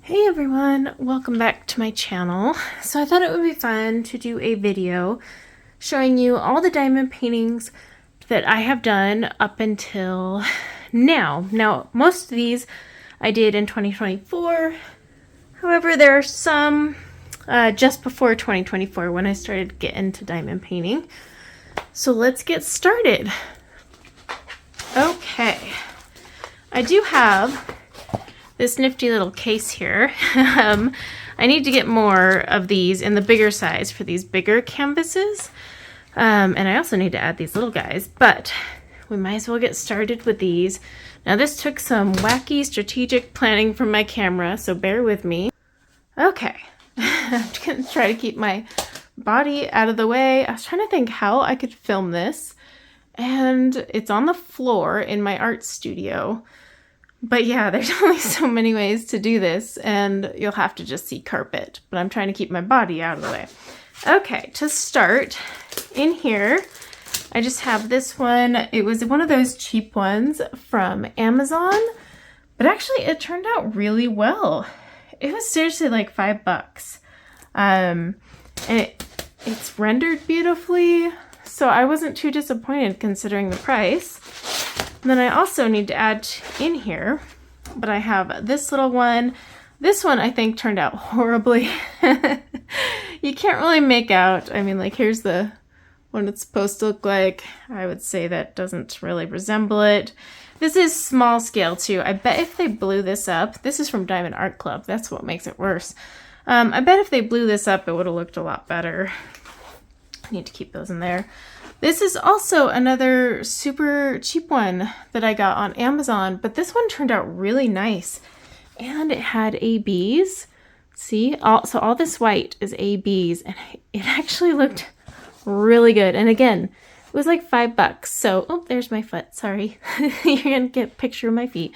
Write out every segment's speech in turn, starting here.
Hey everyone, welcome back to my channel. So I thought it would be fun to do a video showing you all the diamond paintings that I have done up until now. Now, most of these I did in 2024. However, there are some just before 2024 when I started getting into diamond painting. So let's get started. Okay, I do have this nifty little case here. I need to get more of these in the bigger size for these bigger canvases. And I also need to add these little guys, but we might as well get started with these. Now this took some wacky strategic planning from my camera, so bear with me. Okay, I'm gonna try to keep my body out of the way. I was trying to think how I could film this, and it's on the floor in my art studio. But yeah, there's only so many ways to do this, and you'll have to just see carpet. But I'm trying to keep my body out of the way. Okay, to start, in here, I just have this one. It was one of those cheap ones from Amazon, but actually it turned out really well. It was seriously like $5. And it's rendered beautifully, so I wasn't too disappointed considering the price. And then I also need to add in here, but I have this little one. This one I think turned out horribly. You can't really make out. I mean, like, here's the what it's supposed to look like. I would say that doesn't really resemble it. This is small scale too. I bet if they blew this up, this is from Diamond Art Club. That's what makes it worse. I bet if they blew this up, it would have looked a lot better. I need to keep those in there. This is also another super cheap one that I got on Amazon, but this one turned out really nice. And it had ABs. See, so all this white is ABs, and it actually looked really good. And again, it was like $5. So, oh, there's my foot. Sorry. You're gonna get a picture of my feet.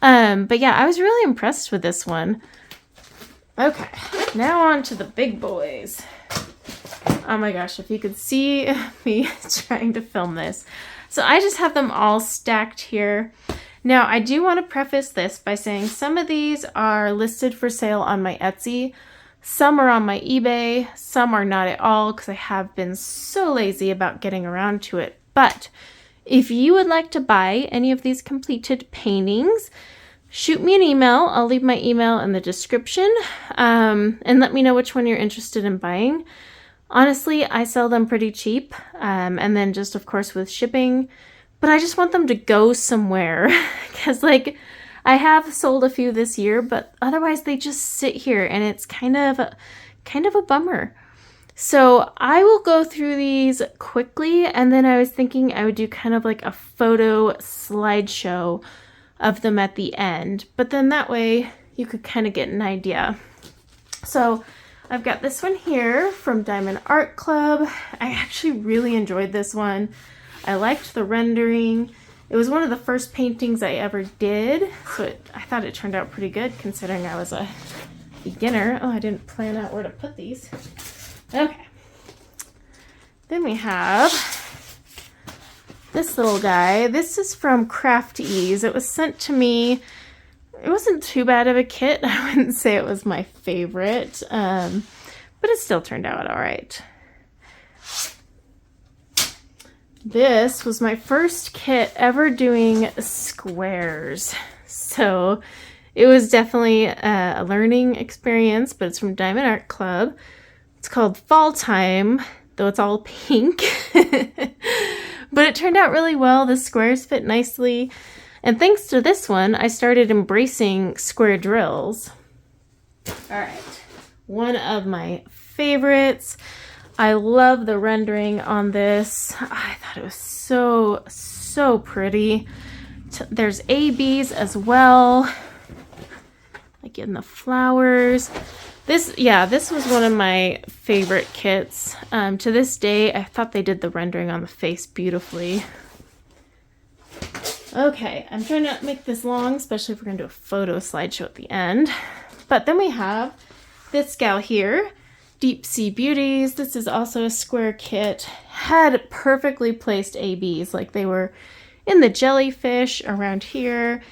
But yeah, I was really impressed with this one. Okay, now on to the big boys. Oh my gosh, if you could see me trying to film this. So I just have them all stacked here. Now, I do want to preface this by saying some of these are listed for sale on my Etsy. Some are on my eBay. Some are not at all because I have been so lazy about getting around to it. But if you would like to buy any of these completed paintings, shoot me an email. I'll leave my email in the description, and let me know which one you're interested in buying. Honestly, I sell them pretty cheap, and then just, of course, with shipping. But I just want them to go somewhere, because, like, I have sold a few this year, but otherwise they just sit here, and it's kind of a bummer. So I will go through these quickly, and then I was thinking I would do kind of like a photo slideshow of them at the end. But then that way you could kind of get an idea. So I've got this one here from Diamond Art Club. I actually really enjoyed this one. I liked the rendering. It was one of the first paintings I ever did, so I thought it turned out pretty good considering I was a beginner. Oh, I didn't plan out where to put these. Okay. Then we have this little guy. This is from Craft Ease. It was sent to me. It wasn't too bad of a kit. I wouldn't say it was my favorite, but it still turned out all right. This was my first kit ever doing squares, so it was definitely a learning experience, but it's from Diamond Art Club. It's called Fall Time, though it's all pink, but it turned out really well. The squares fit nicely. And thanks to this one, I started embracing square drills. All right, one of my favorites. I love the rendering on this. I thought it was so pretty. There's ABs as well, like in the flowers. This was one of my favorite kits. To this day, I thought they did the rendering on the face beautifully. Okay, I'm trying to make this long, especially if we're going to do a photo slideshow at the end. But then we have this gal here, Deep Sea Beauties. This is also a square kit. Had perfectly placed ABs, like they were in the jellyfish around here.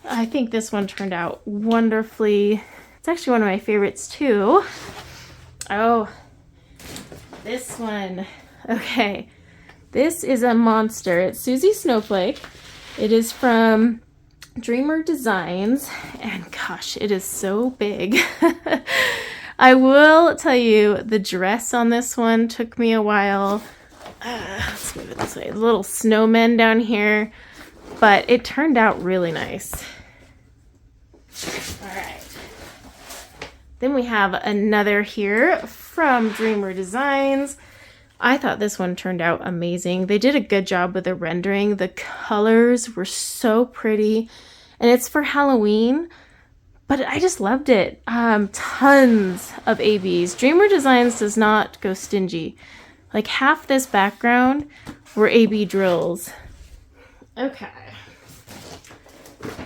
I think this one turned out wonderfully. It's actually one of my favorites too. Oh, this one. Okay. This is a monster. It's Susie Snowflake. It is from Dreamer Designs, and gosh, it is so big. I will tell you, the dress on this one took me a while. Let's move it this way. Little snowmen down here, but it turned out really nice. All right. Then we have another here from Dreamer Designs. I thought this one turned out amazing. They did a good job with the rendering. The colors were so pretty, and it's for Halloween, but I just loved it. Tons of ABs. Dreamer Designs does not go stingy. Like half this background were AB drills. Okay.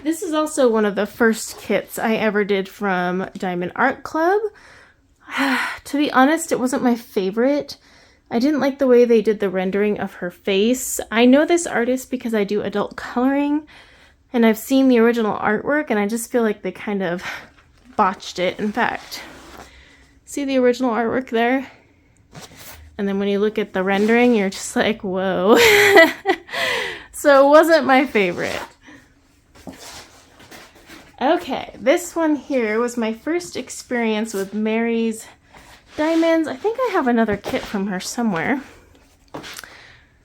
This is also one of the first kits I ever did from Diamond Art Club. To be honest, it wasn't my favorite. I didn't like the way they did the rendering of her face. I know this artist because I do adult coloring, and I've seen the original artwork, and I just feel like they kind of botched it. In fact, see the original artwork there? And then when you look at the rendering, you're just like, whoa. So it wasn't my favorite. Okay, this one here was my first experience with Mary's diamonds. I think I have another kit from her somewhere. It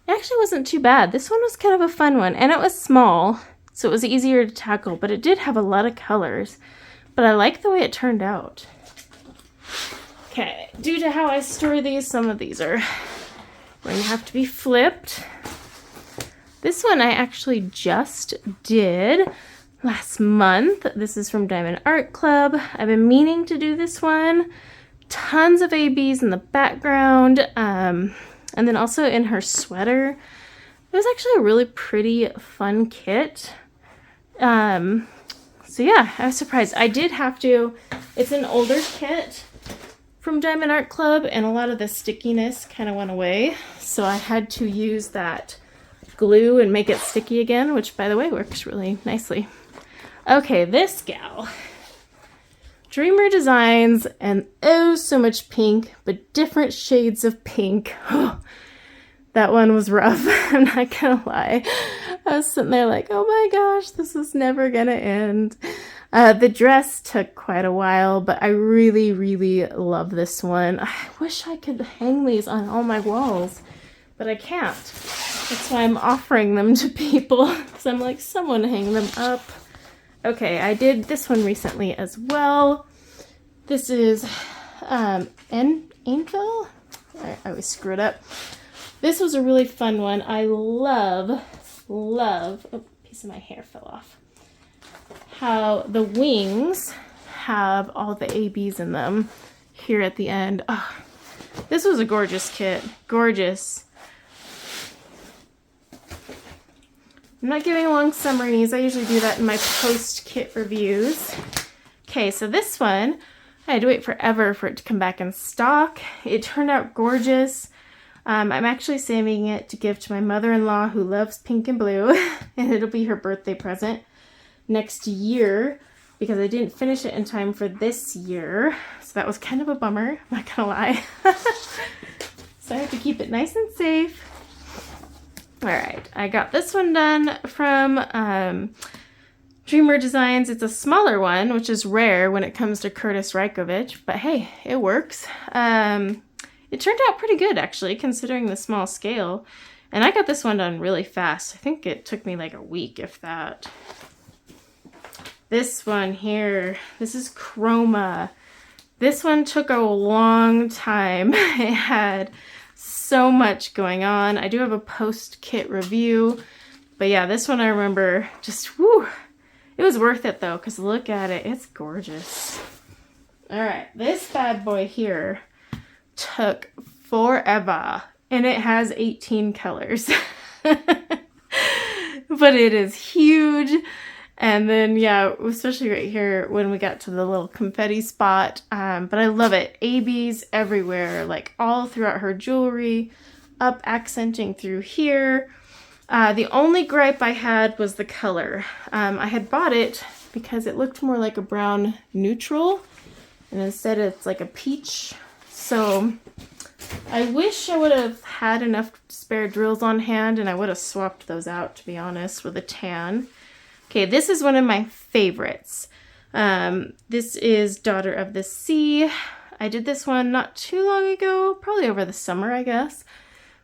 actually wasn't too bad. This one was kind of a fun one, and it was small, so it was easier to tackle, but it did have a lot of colors. But I like the way it turned out. Okay, due to how I store these, some of these are going to have to be flipped. This one I actually just did last month. This is from Diamond Art Club. I've been meaning to do this one. Tons of ABs in the background, and then also in her sweater. It was actually a really pretty, fun kit. So yeah, I was surprised. I did have to, it's an older kit from Diamond Art Club, and a lot of the stickiness kind of went away. So I had to use that glue and make it sticky again, which by the way works really nicely. Okay, this gal. Dreamer Designs, and oh, so much pink, but different shades of pink. Oh, that one was rough. I'm not gonna lie. I was sitting there like, oh my gosh, this is never gonna end. The dress took quite a while, but I really, really love this one. I wish I could hang these on all my walls, but I can't. That's why I'm offering them to people, because I'm like, someone hang them up. Okay, I did this one recently as well. This is Ainville. I always screw it up. This was a really fun one. I love, oh, a piece of my hair fell off. How the wings have all the ABs in them here at the end. Oh, this was a gorgeous kit. Gorgeous. I'm not giving long summaries. I usually do that in my post-kit reviews. Okay, so this one, I had to wait forever for it to come back in stock. It turned out gorgeous. I'm actually saving it to give to my mother-in-law who loves pink and blue, and it'll be her birthday present next year because I didn't finish it in time for this year. So that was kind of a bummer, I'm not gonna lie. So I have to keep it nice and safe. All right, I got this one done from Dreamer Designs. It's a smaller one, which is rare when it comes to Curtis Rajkovic, but hey, it works. It turned out pretty good, actually, considering the small scale. And I got this one done really fast. I think it took me like a week, if that. This one here, this is Chroma. This one took a long time. It had so much going on. I do have a post-kit review. But yeah, this one I remember just, whoo. It was worth it though, because look at it. It's gorgeous. All right, this bad boy here took forever. And it has 18 colors. But it is huge. And then, yeah, especially right here when we got to the little confetti spot. But I love it. ABs everywhere, like all throughout her jewelry, up accenting through here. The only gripe I had was the color. I had bought it because it looked more like a brown neutral, and instead it's like a peach. So I wish I would have had enough spare drills on hand, and I would have swapped those out, to be honest, with a tan. Okay, this is one of my favorites. This is Daughter of the Sea. I did this one not too long ago, probably over the summer, I guess.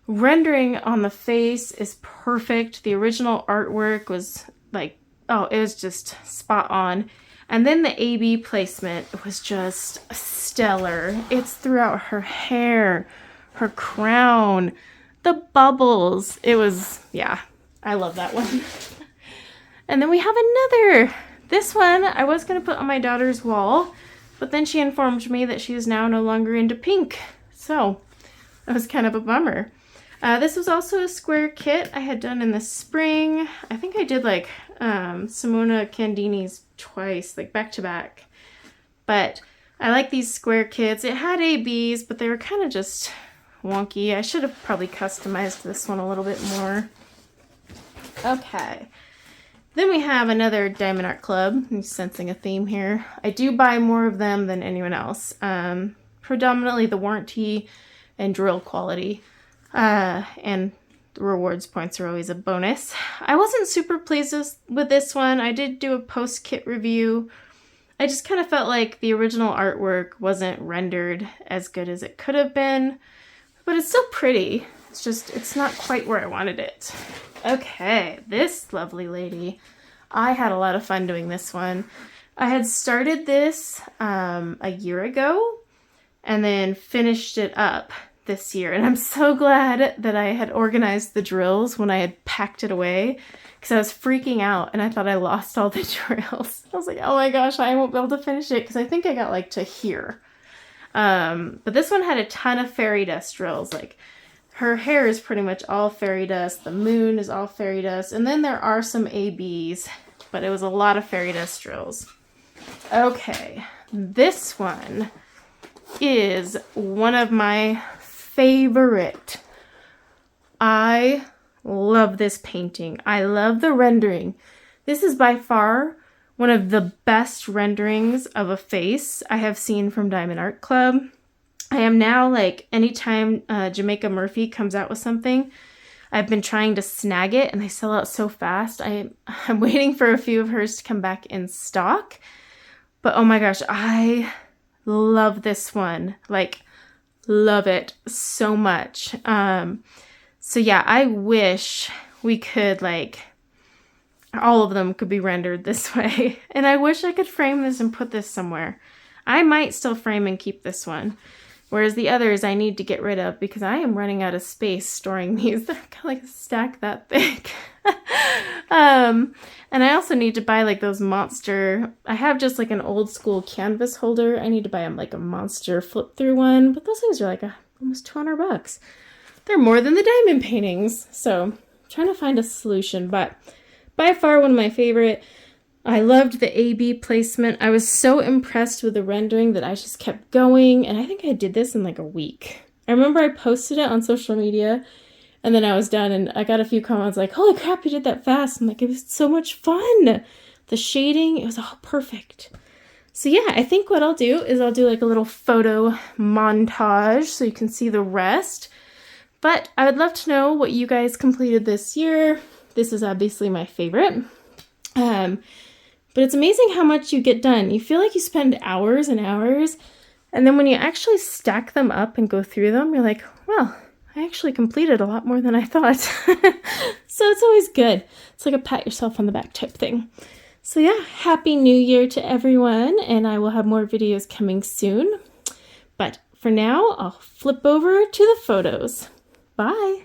Rendering on the face is perfect. The original artwork was like, oh, it was just spot on. And then the AB placement was just stellar. It's throughout her hair, her crown, the bubbles. It was, yeah, I love that one. And then we have another. This one I was going to put on my daughter's wall, but then she informed me that she is now no longer into pink. So that was kind of a bummer. This was also a square kit I had done in the spring. I think I did like Simona Candini's twice, like back to back. But I like these square kits. It had ABs, but they were kind of just wonky. I should have probably customized this one a little bit more. Okay. Then we have another Diamond Art Club. I'm sensing a theme here. I do buy more of them than anyone else. Predominantly the warranty and drill quality. And the rewards points are always a bonus. I wasn't super pleased with this one. I did do a post-kit review. I just kind of felt like the original artwork wasn't rendered as good as it could have been. But it's still pretty. It's just, it's not quite where I wanted it. Okay, this lovely lady. I had a lot of fun doing this one. I had started this a year ago and then finished it up this year. And I'm so glad that I had organized the drills when I had packed it away, because I was freaking out and I thought I lost all the drills. I was like, oh my gosh, I won't be able to finish it, because I think I got like to here. But this one had a ton of fairy dust drills. Like, her hair is pretty much all fairy dust. The moon is all fairy dust. And then there are some ABs, but it was a lot of fairy dust drills. Okay, this one is one of my favorite. I love this painting. I love the rendering. This is by far one of the best renderings of a face I have seen from Diamond Art Club. I am now, like, anytime Jamaica Murphy comes out with something, I've been trying to snag it, and they sell out so fast. I'm waiting for a few of hers to come back in stock. But oh my gosh, I love this one. Like, love it so much. So yeah, I wish we could, like, all of them could be rendered this way. And I wish I could frame this and put this somewhere. I might still frame and keep this one. Whereas the others I need to get rid of, because I am running out of space storing these. They're kind of like a stack that thick. And I also need to buy like those monster, I have just like an old school canvas holder. I need to buy like a monster flip through one, but those things are like almost $200. They're more than the diamond paintings. So I'm trying to find a solution, but by far one of my favorite. I loved the AB placement. I was so impressed with the rendering that I just kept going, and I think I did this in like a week. I remember I posted it on social media, and then I was done, and I got a few comments like, holy crap, you did that fast. I'm like, it was so much fun. The shading, it was all perfect. So yeah, I think what I'll do is I'll do like a little photo montage so you can see the rest. But I would love to know what you guys completed this year. This is obviously my favorite. But it's amazing how much you get done. You feel like you spend hours and hours, and then when you actually stack them up and go through them, you're like, well, I actually completed a lot more than I thought. So it's always good. It's like a pat yourself on the back type thing. So yeah, Happy New Year to everyone, and I will have more videos coming soon. But for now, I'll flip over to the photos. Bye!